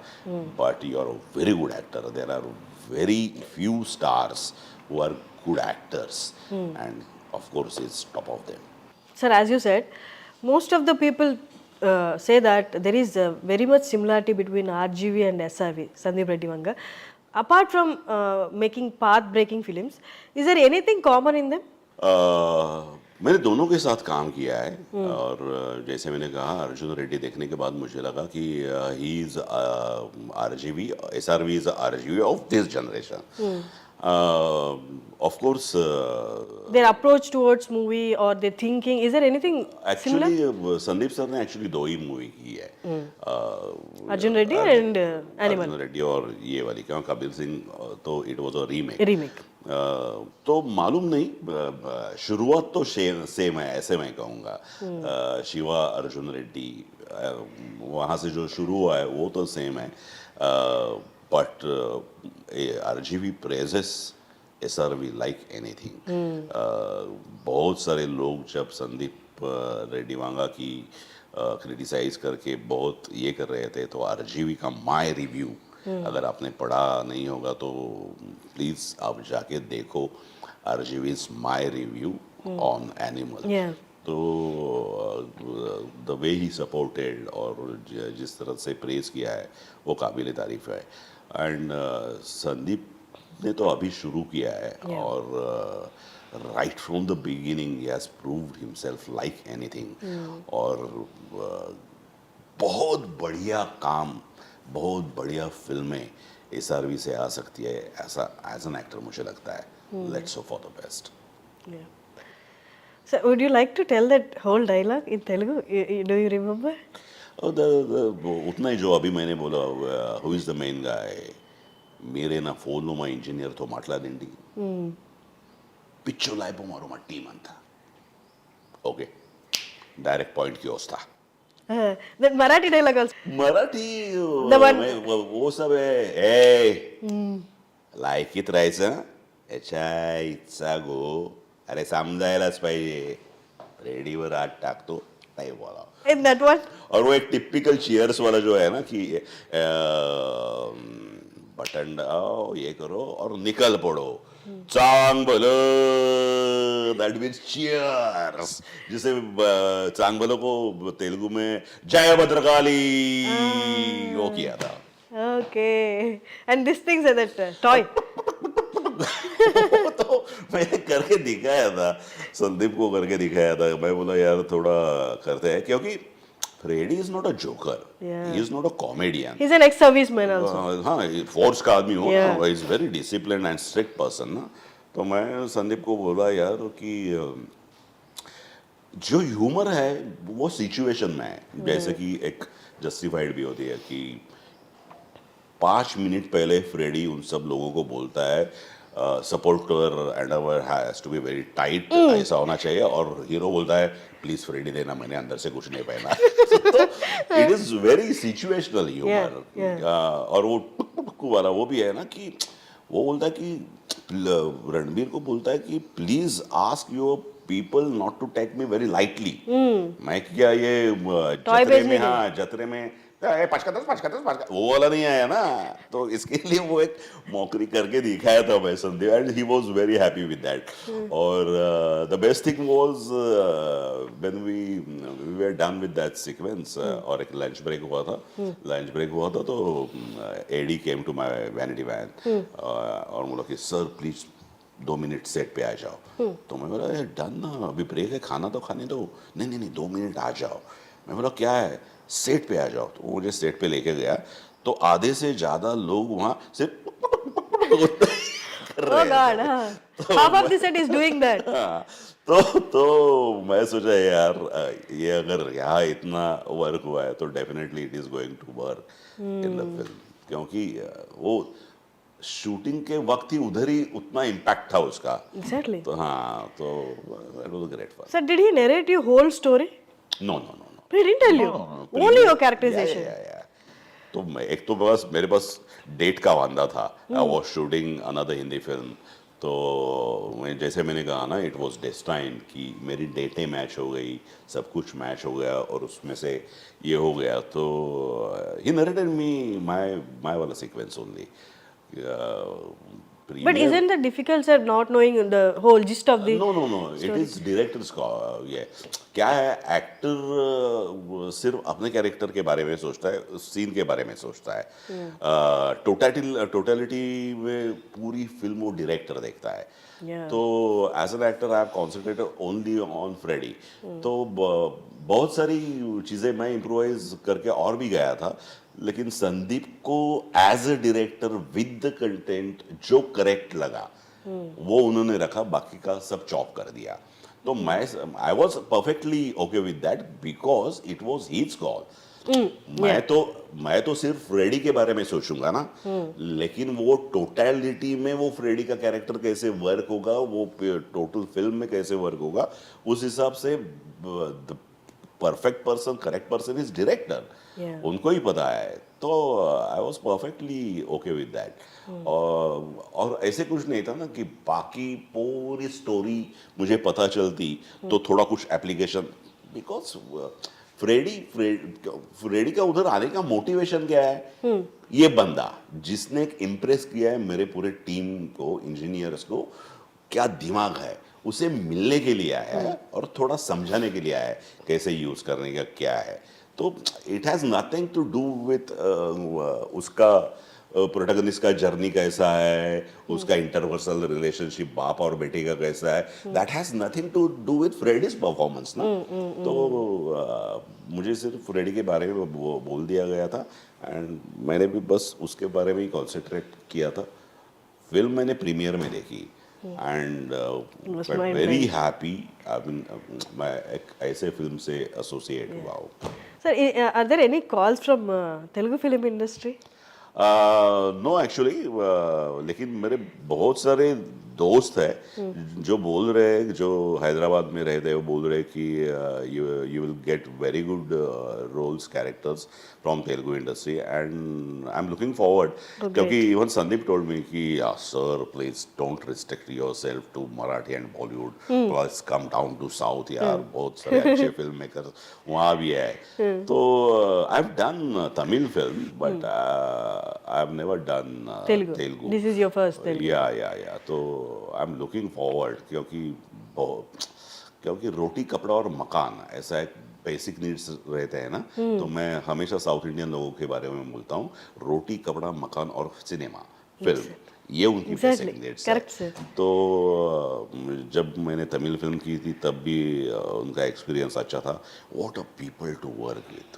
but you are a very good actor, there are very few stars who are good actors, and of course he's top of them. Sir, as you said, most of the people say that there is very much similarity between RGV and SRV, Sandeep Reddy Vanga. Apart from making path-breaking films, is there anything common in them? मैंने दोनों के साथ काम किया है, और जैसे मैंने कहा, अर्जुन रेड्डी देखने के बाद मुझे लगा कि he is RGV, SRV is RGV of this generation. Of course Their approach towards movie or their thinking, is there anything similar? Actually Sandeep sir ने एक्चुअली दो ही मूवी की है, Arjun Reddy and Animal Arjun Reddy और ये वाली, क्यों कबीर सिंह तो it was a remake. remake. तो मालूम नहीं, शुरुआत तो सेम है, ऐसे मैं कहूँगा। शिवा अर्जुन रेड्डी, वहाँ से जो शुरू हुआ है वो तो सेम है, but RGV praises SRV like anything. बहुत सारे लोग जब संदीप रेड्डी वांगा की क्रिटिसाइज करके बहुत ये कर रहे थे, तो RGV का माय रिव्यू, अगर आपने पढ़ा नहीं होगा तो प्लीज आप जाके देखो, RGV's my review on animal. Yeah. तो द वे ही सपोर्टेड और जिस तरह से प्रेज किया है वो काबिल तारीफ है। एंड संदीप ने तो अभी शुरू किया है, Yeah. और right from the beginning he has proved himself like anything, और बहुत बढ़िया काम, बहुत बढ़िया फिल्में SRV से आ सकती है, ऐसा एज एन एक्टर मुझे लगता है। Let's hope for the best. Yeah. So, would you like to tell that whole dialogue in Telugu? Do you remember? और उतना ही जो अभी मैंने बोला, who is the main guy, मेरे ना फोन మా ఇంజనీర్ తో మాట్లాడండి, పిచ్చో లైపో మారో మా టీం అంతా, ఓకే డైరెక్ట్ పాయింట్ కి వస్తా। That Marathi dialogue also. Marathi The one- वो सब है, ए लायकीत राहायचं, याच्या इच्छा गो, अरे समजायलाच पाहिजे, रेडीवर हात टाकतो, नाही बोला। In that one? और वो एक टिपिकल चीयर्स वाला जो है ना कि बटन दबाओ, ये करो और निकल पड़ो, चांग बोलो, दैट मीन्स चीयर्स, जिसे चांग बोलो को तेलुगु में जय भद्रकाली वो किया था। Okay. And this thing said that toy. तो मैंने करके दिखाया था, संदीप को करके दिखाया था, मैं बोला यार थोड़ा करते हैं, क्योंकि Freddie is not a joker, Yeah. He is not a comedian. He's an ex-serviceman also. हाँ, फोर्स का आदमी हो Yeah. ना, is very discipline and strict person ना। तो मैं संदीप को बोला यार कि जो ह्यूमर है वो सिचुएशन में है, जैसे कि एक जस्टिफाइड भी होती है कि 5 मिनट पहले फ्रेडी उन सब लोगों को बोलता है supporter and our has to be very tight, ऐसा होना चाहिए, और हीरो बोलता है प्लीज फ्रेडी देना, मैंने अंदर से कुछ नहीं पहना। तो it is very situational humour. Yeah. और वो टुक टुक वाला वो भी है ना कि वो बोलता है कि रणबीर को बोलता है कि please ask your people not to take me very lightly. मैं क्या ये जतरे में, हाँ जतरे में पाँच वो वाला नहीं आया ना, तो इसके लिए वो एक मौकरी करके दिखाया था मैं Sandeep, and he was very happy with that. और the best thing was when we were done with that sequence, और एक लंच ब्रेक हुआ था तो AD came to my vanity van और बोला कि सर प्लीज 2 मिनट सेट पे आ जाओ. तो मैं बोला डन ना, अभी ब्रेक है, खाना तो खाने दो. नहीं 2 मिनट आ जाओ. मैं बोला क्या है, सेट पे आ जाओ. तो वो मुझे सेट पे लेके गया, तो आधे से ज्यादा लोग वहां सिर्फ कर Oh रहे God, थे. हाँ. Half of the set is doing that. हाँ, तो मैं सोचा यार ये अगर यहाँ इतना वर्क हुआ है तो definitely it is going to work in the film, क्योंकि वो शूटिंग के वक्त ही उधर ही उतना इम्पैक्ट था उसका. Exactly. तो हाँ, तो it was great fun. Sir, did he narrate your whole story? No. He didn't tell you. Only your characterization. तो एक तो बस मेरे पास डेट का वांदा था. I was shooting another Hindi film, तो जैसे मैंने कहा ना, इट वाज डेस्टाइन्ड कि मेरी डेटें मैच हो गई, सब कुछ मैच हो गया, और उसमें से ये हो गया. तो ही नरेटेड मी माय वाला sequence only. But isn't that difficult, sir, not knowing the whole gist of the... No. It is director's call. Yeah. क्या है, एक्टर सिर्फ अपने कैरेक्टर के बारे में सोचता है, सीन के बारे में सोचता है. टोटलिटी में पूरी फिल्म वो डायरेक्टर देखता है. तो as an actor I have concentrated only on Freddie. तो बहुत सारी चीज़ें मैं इम्प्रोवाइज करके और भी गया था, लेकिन संदीप को as a director with the content जो करेक्ट लगा वो उन्होंने रखा, बाकी का सब चॉप कर दिया. तो I was perfectly okay with that because it was his call. मैं तो सिर्फ फ्रेडी के बारे में सोचूंगा ना, लेकिन वो टोटलिटी में वो फ्रेडी का कैरेक्टर कैसे वर्क होगा, वो टोटल फिल्म में कैसे वर्क होगा, उस हिसाब से perfect person, correct person is director. उनको ही पता है. तो I was perfectly okay with that. और ऐसे कुछ नहीं था ना कि बाकी पूरी स्टोरी मुझे पता चलती तो थोड़ा कुछ एप्लीकेशन, बिकॉज फ्रेडी का उधर आने का मोटिवेशन क्या है, ये बंदा जिसने इम्प्रेस किया है मेरे पूरे टीम को, इंजीनियर्स को, क्या दिमाग है, उसे मिलने के लिए आया है और थोड़ा समझाने के लिए आया है कैसे यूज करने का क्या है. तो it has nothing to do with उसका प्रोटैगनिस्ट का जर्नी कैसा है, उसका इंटरपर्सनल रिलेशनशिप बाप और बेटे का कैसा है. That has nothing to do with Freddie's performance ना. तो मुझे सिर्फ फ्रेडी के बारे में बोल दिया गया था, एंड मैंने भी बस उसके बारे में ही कॉन्सेंट्रेट किया था. फिल्म मैंने प्रीमियर में देखी, and very happy. I mean मैं एक ऐसे फिल्म से एसोसिएट हुआ हूँ. Sir, are there any calls from Telugu film industry? No actually, लेकिन मेरे बहुत सारे दोस्त हैं जो बोल रहे हैं, जो हैदराबाद में रहते हैं, वो बोल रहे हैं कि you will get very good roles, characters from Telugu industry, and I am looking forward. क्योंकि इवन संदीप टोल्ड मी कि sir please don't restrict yourself to Marathi and Bollywood, plus come down to south. यार बहुत सारे अच्छे फिल्म मेकर वहाँ भी है. तो आई have done Tamil film, but I have never done Telugu. This is your first Telugu. या तो आई एम लुकिंग फॉरवर्ड, क्योंकि रोटी कपड़ा और मकान ऐसा एक बेसिक नीड्स रहते हैं ना. तो मैं हमेशा साउथ इंडियन लोगों के बारे में बोलता हूँ, रोटी कपड़ा मकान और सिनेमा फिल्म, ये उनकी बेसिक नीड्स है. तो जब मैंने तमिल फिल्म की थी तब भी उनका एक्सपीरियंस अच्छा था. What a people to work with.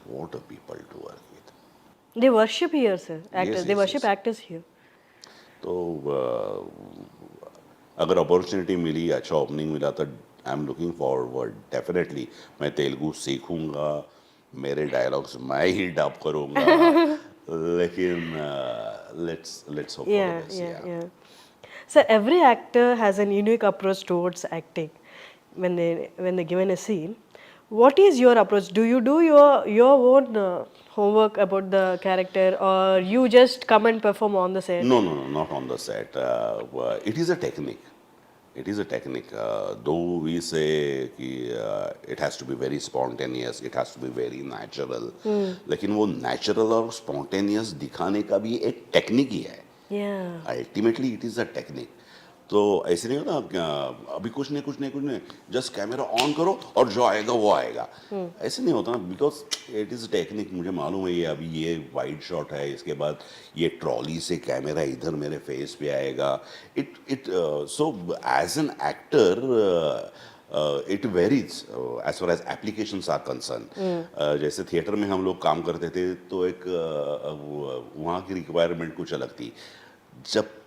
They worship here, sir. Actors. They worship actors here. तो अगर अपॉर्चुनिटी मिली, अच्छा ओपनिंग मिला, तो आई एम लुकिंग फॉरवर्ड. डेफिनेटली मैं तेलुगु सीखूंगा, मेरे डायलॉग्स मैं ही डब करूंगा. लेकिन let's hope for the best. Yeah. So every actor has an unique approach towards acting. When they given a scene, what is your approach? Do you do your own homework about the character, or you just come and perform on the set? No, not on the set. It is a technique. It is a technique. Though we say कि it has to be very spontaneous, it has to be very natural. लेकिन वो natural और spontaneous दिखाने का भी एक technique ही है. Yeah. Ultimately, it is a technique. तो ऐसे नहीं होता अभी कुछ नहीं जस्ट कैमरा ऑन करो और जो आएगा वो आएगा. ऐसे नहीं होता ना, बिकॉज इट इज टेक्निक. मुझे मालूम है ये अभी ये वाइड शॉट है, इसके बाद ये ट्रॉली से कैमरा इधर मेरे फेस पे आएगा. It so as an actor it varies as far as applications are concern. जैसे थिएटर में हम लोग काम करते थे तो एक वहाँ की रिक्वायरमेंट कुछ अलग थी. जब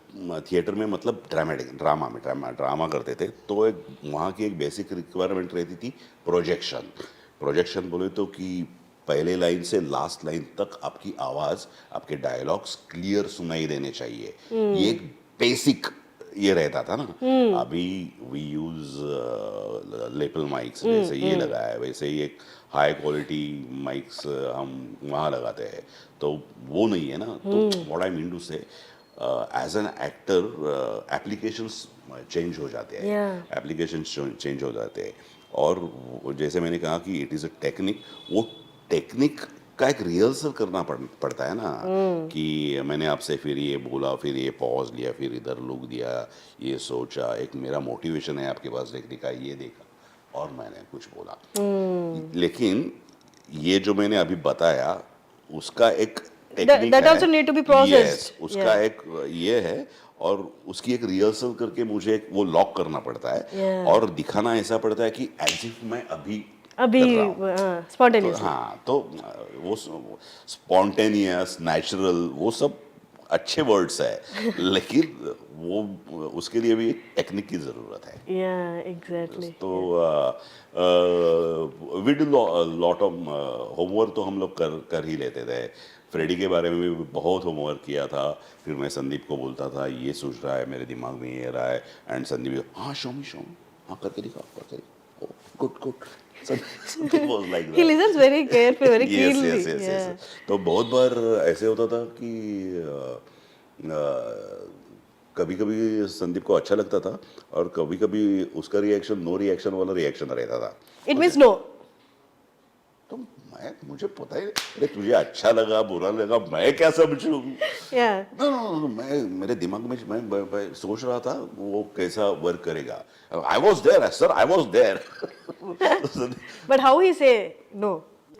थिएटर में मतलब ड्रामा करते थे तो एक वहाँ की एक बेसिक रिक्वायरमेंट रहती थी प्रोजेक्शन बोले तो कि पहले लाइन से लास्ट लाइन तक आपकी आवाज़, आपके डायलॉग्स क्लियर सुनाई देने चाहिए. ये एक बेसिक ये रहता था ना. अभी वी यूज लेपल माइक्स, जैसे ये लगा है वैसे ही एक हाई क्वालिटी माइक्स हम वहाँ लगाते हैं, तो वो नहीं है ना. तो what I mean to say as an actor applications change हो जाते हैं, एप्लीकेशंस चेंज हो जाते हैं. और जैसे मैंने कहा कि इट इज़ अ टेक्निक, वो टेक्निक का एक रिहर्सल करना पड़ता है ना. कि मैंने आपसे फिर ये बोला, फिर ये पॉज लिया, फिर इधर लुक दिया, ये सोचा, एक मेरा मोटिवेशन है आपके पास देखने का, ये देखा और मैंने कुछ बोला. लेकिन ये जो मैंने अभी बताया उसका एक That also need to be processed. Yes, उसका एक ये है और उसकी एक रिहर्सल करके मुझे एक वो लॉक करना पड़ता है और दिखाना ऐसा पड़ता है कि एज इफ मैं अभी spontaneous. हाँ, तो वो स्पॉन्टेनियस, नेचुरल, वो सब अच्छे वर्ड्स है लेकिन वो उसके लिए भी टेक्निक की ज़रूरत है. Yeah, exactly. तो we do lot of homework तो हम लोग कर ही लेते थे. फ्रेडी के बारे में भी बहुत होमवर्क किया था. फिर मैं संदीप को बोलता था ये सोच रहा है मेरे दिमाग में ये रहा है, एंड संदीप हाँ शो मी हाँ करके दिखाओ good. Something was like that. He listens very carefully, very Yes, keenly. yes. तो बहुत बार ऐसे होता था कि कभी कभी संदीप को अच्छा लगता था और कभी कभी उसका रिएक्शन नो रिएक्शन वाला रिएक्शन रहता था. It means no. तो मुझे पता ही अरे तुझे अच्छा लगा बुरा लगा मैं क्या समझूं. Yeah. No, मैं मेरे दिमाग में मैं सोच रहा था वो कैसा वर्क करेगा. I was there, sir, I was there. But how he say no?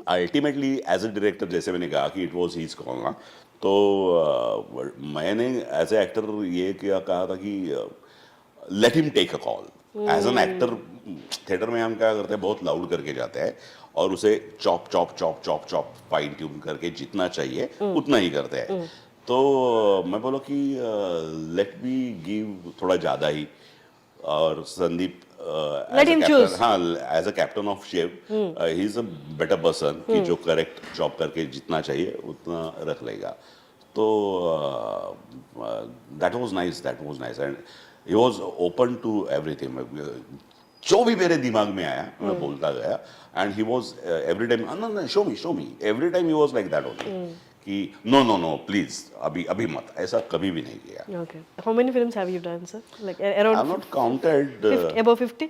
Ultimately as a director जैसे मैंने कहा कि इट वॉज हीज कॉल ना, तो मैंने एज ए एक्टर ये क्या कहा था कि let him take a call. As an actor theatre में हम क्या करते हैं बहुत लाउड करके जाते हैं और उसे chop chop chop chop chop fine tune करके जितना चाहिए उतना ही करते हैं. तो मैं बोला कि लेट मी गिव थोड़ा ज़्यादा ही. और संदीप Let him choose. हाँ as a captain of ship he is a better person कि जो करेक्ट चॉप करके जितना चाहिए उतना रख लेगा. तो that was nice and he was open to everything. जो भी मेरे दिमाग में आया मैं बोलता गया and he was every time no show me every time he was like that only कि नो प्लीज अभी मत, ऐसा कभी भी नहीं किया. Okay. How many films have you done, sir? Like around I've not counted. above 50?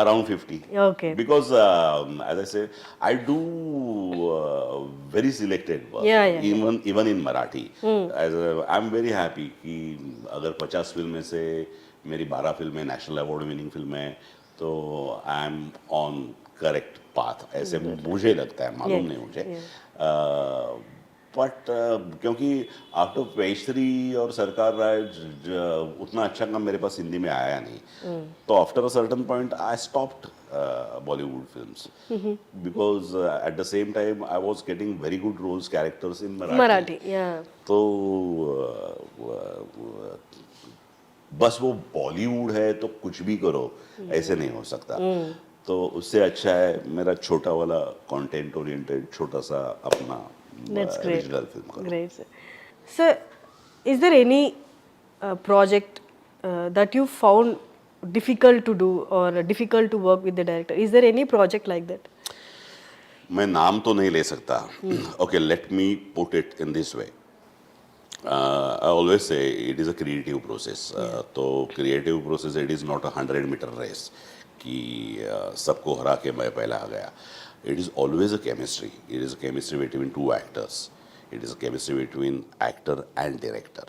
Around 50. Okay. Because as I said, I do very selected work. Yeah. Even in Marathi. I'm very happy कि अगर 50 film में से मेरी 12 फिल्में national award winning film है तो I am on correct path. ऐसे मुझे लगता है, मालूम नहीं मुझे. बट क्योंकि आफ्टर पेशरी और सरकार राज उतना अच्छा काम मेरे पास हिंदी में आया नहीं, तो after a certain point I stopped Bollywood films because at the same time I was getting very good roles characters in Marathi, yeah. तो बस वो बॉलीवुड है तो कुछ भी करो ऐसे नहीं हो सकता. तो उससे अच्छा है मेरा छोटा वाला कंटेंट ओरिएंटेड छोटा सा अपना ओरिजिनल फिल्म करो. Great, sir. Sir, is there any project that you found difficult to do or difficult to work with the director? Is there any project like that? मैं नाम तो नहीं ले सकता. Okay, let me put it in this way. I always say it is a creative process. तो creative process it is not a 100-meter race कि सबको हरा के मैं पहला आ गया. It is always a chemistry. It is a chemistry between two actors. It is a chemistry between actor and director.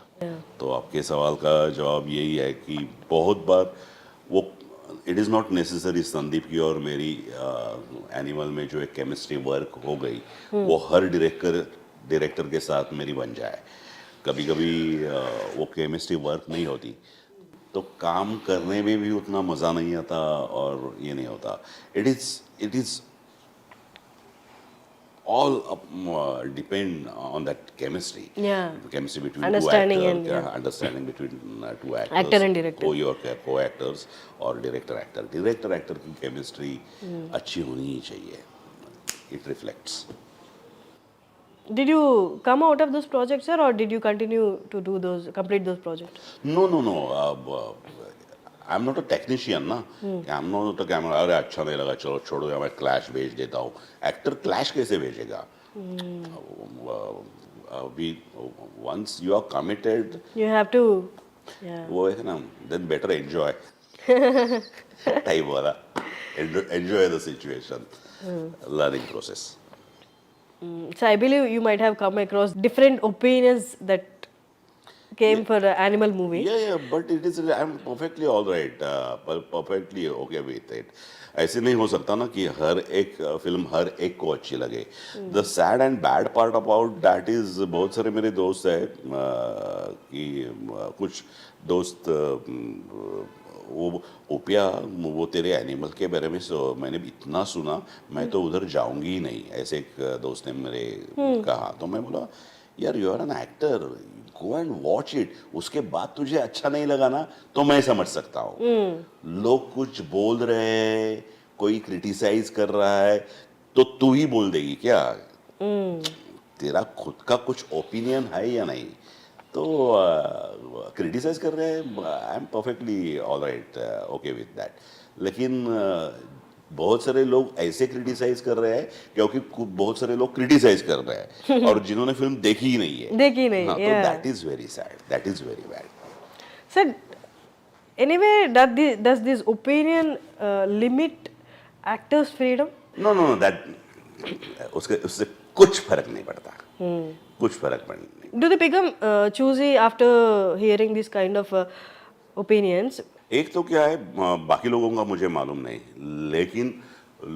तो आपके सवाल का जवाब यही है कि बहुत बार वो it is not necessary Sandeep की और मेरी एनिमल में जो एक केमिस्ट्री वर्क हो गई वो हर डायरेक्टर के साथ मेरी बन जाए. कभी कभी वो केमिस्ट्री वर्क नहीं होती तो काम करने में भी उतना मज़ा नहीं आता और ये नहीं होता. It is all depend on that chemistry. Yeah. Chemistry between Understanding two and, actors, yeah. understanding between two actors. Actor and director. Co-actors और director actor. Director actor की chemistry अच्छी होनी ही चाहिए. It reflects. Did you come out of those projects, sir, or did you continue to complete those projects? No. I'm not a technician ना. I'm not a camera. अरे अच्छा नहीं लगा चलो छोड़ो या मैं क्लैश भेज देता हूँ. एक्टर क्लैश कैसे भेजेगा? We once you are committed. You have to, yeah. वो है ना. Then better enjoy. टाइप वाला. Enjoy the situation. Learning process. So I believe you might have come across different opinions that came for an animal movie. Yeah, but it is. I'm perfectly all right. Perfectly okay with it. ऐसे नहीं हो सकता ना कि हर एक film हर एक को अच्छी लगे. The sad and bad part about that is बहुत सारे मेरे दोस्त हैं कि कुछ दोस्त वो ओपिया वो तेरे एनिमल के बारे में मैंने इतना सुना मैं तो उधर जाऊंगी ही नहीं. ऐसे एक दोस्त ने मेरे कहा तो मैं बोला यार you are an actor go and watch it. उसके बाद तुझे अच्छा नहीं लगा ना तो मैं समझ सकता हूँ. लोग कुछ बोल रहे हैं कोई क्रिटिसाइज कर रहा है तो तू ही बोल देगी क्या? तेरा खुद का कुछ ओपिनियन है या नहीं? तो क्रिटिसाइज कर रहे हैं I am perfectly all right okay with that. लेकिन बहुत सारे लोग ऐसे क्रिटिसाइज कर रहे हैं क्योंकि बहुत सारे लोग क्रिटिसाइज कर रहे हैं और जिन्होंने फिल्म देखी ही नहीं है. तो that is very sad. That is very bad. Sir, anyway, does this opinion limit actors' freedom? No, that उससे कुछ फर्क नहीं पड़ता. कुछ फर्क नहीं. Do they become choosy after hearing this kind of opinions? एक तो क्या है बाकी लोगों का मुझे मालूम नहीं लेकिन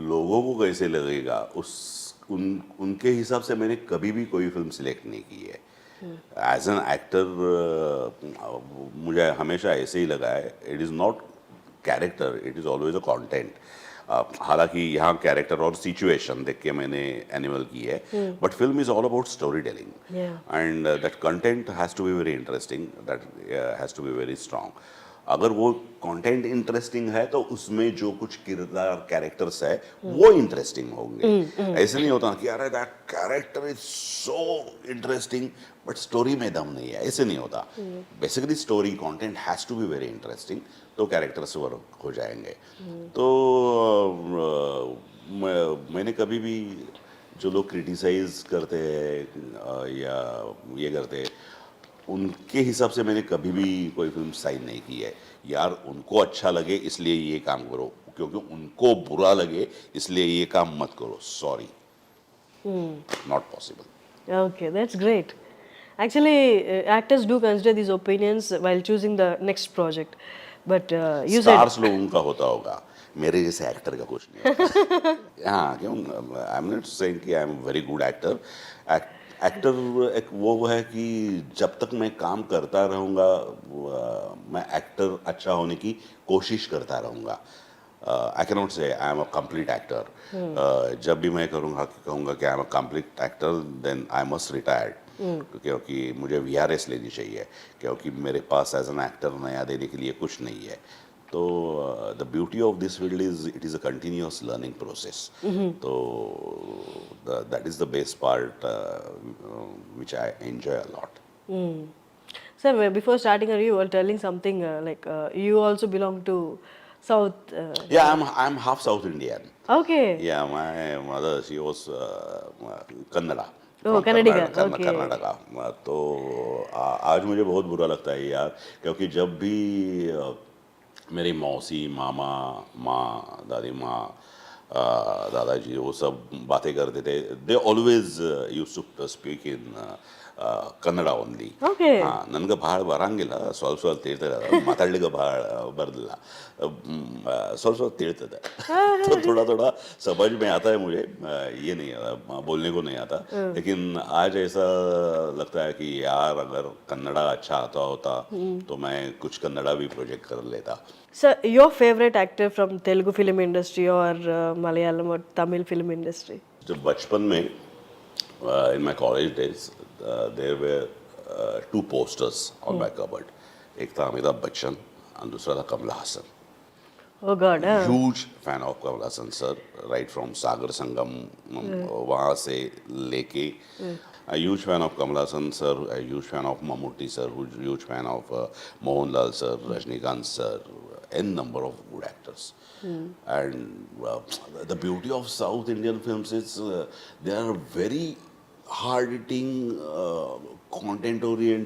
लोगों को कैसे लगेगा उनके हिसाब से मैंने कभी भी कोई फिल्म सिलेक्ट नहीं की है. एज एन एक्टर मुझे हमेशा ऐसे ही लगा है. It is not character it is always a content. हालांकि यहाँ कैरेक्टर और सिचुएशन देख के मैंने एनिमल की है but film is all about story telling and that content has to be very interesting. That has to be very strong. अगर वो कंटेंट इंटरेस्टिंग है तो उसमें जो कुछ किरदार कैरेक्टर्स है वो इंटरेस्टिंग होंगे. ऐसे नहीं होता कि अरे that character is so interesting but story में दम नहीं है. ऐसे नहीं होता. Basically story content has to be very interesting तो कैरेक्टर्स वर्क हो जाएंगे. तो मैंने कभी भी जो लोग क्रिटिसाइज करते हैं या ये करते हैं उनके हिसाब से मैंने कभी भी कोई फिल्म साइन नहीं की है. यार उनको अच्छा लगे इसलिए ये काम करो क्योंकि उनको बुरा लगे इसलिए ये काम मत करो. Sorry not possible. Okay, that's great. Actually, actors do consider these opinions while choosing the next project. But you stars said लोगों का होता होगा मेरे जैसे एक्टर का कुछ नहीं होता. हाँ क्यों आई एम नॉट सेइंग कि I am very good actor. Actor एक वो है कि जब तक मैं काम करता रहूँगा मैं एक्टर अच्छा होने की कोशिश करता रहूँगा. आई can not say I am a complete actor. जब भी मैं कहूँगा कि I am a complete actor then I must retired क्योंकि मुझे VRS लेनी चाहिए क्योंकि मेरे पास एज एन एक्टर नया देने के लिए कुछ नहीं है. तो the beauty of this field is it is a continuous learning process. तो that is the best part which I enjoy a lot. sir, before starting you were telling something like you also belong to South. Yeah, I'm half South Indian. Okay. Yeah, my mother she was Kannada. from Kannadiga, Karnataka, okay. Karnataka. तो आज मुझे बहुत बुरा लगता है यार, क्योंकि जब भी मेरी मौसी, मामा, माँ, दादी माँ, दादाजी वो सब बातें करते थे, they always use to speak in Kannada only. Okay. ಹಾಂ, ನನಗೆ ಭಾಳ ಬರಂಗಿಲ್ಲ, ಸ್ವಲ್ಪ ಸ್ವಲ್ಪ ತಿಳ್ತದೆ. ಮಾತಾಡ್ಲಿಕ್ಕೆ ಭಾಳ ಬರ್ದಿಲ್ಲ, ಸ್ವಲ್ಪ ಸ್ವಲ್ಪ ತಿಳ್ತದೆ. तो थोड़ा थोड़ा समझ में आता है मुझे, ये नहीं बोलने को नहीं आता, लेकिन आज ऐसा लगता है कि यार अगर कन्नड़ा अच्छा आता होता तो मैं कुछ कन्नड़ा भी प्रोजेक्ट कर लेता. Sir, your favorite actor from Telugu film industry or Malayalam or Tamil film industry? जब बचपन में in my college days there were two posters on my cupboard. एक था अमिताभ बच्चन और दूसरा था कमला Hasan. Oh God, Huge fan of Kamal Hassan sir, right from Sagar Sangam, वहाँ से लेके. A huge fan of Kamal Hassan sir, a huge fan of Mammootty sir, huge fan of Mohanlal sir, Rajnikant sir, n number of good actors. And the beauty of South Indian films is they are very hard-hitting, content-oriented.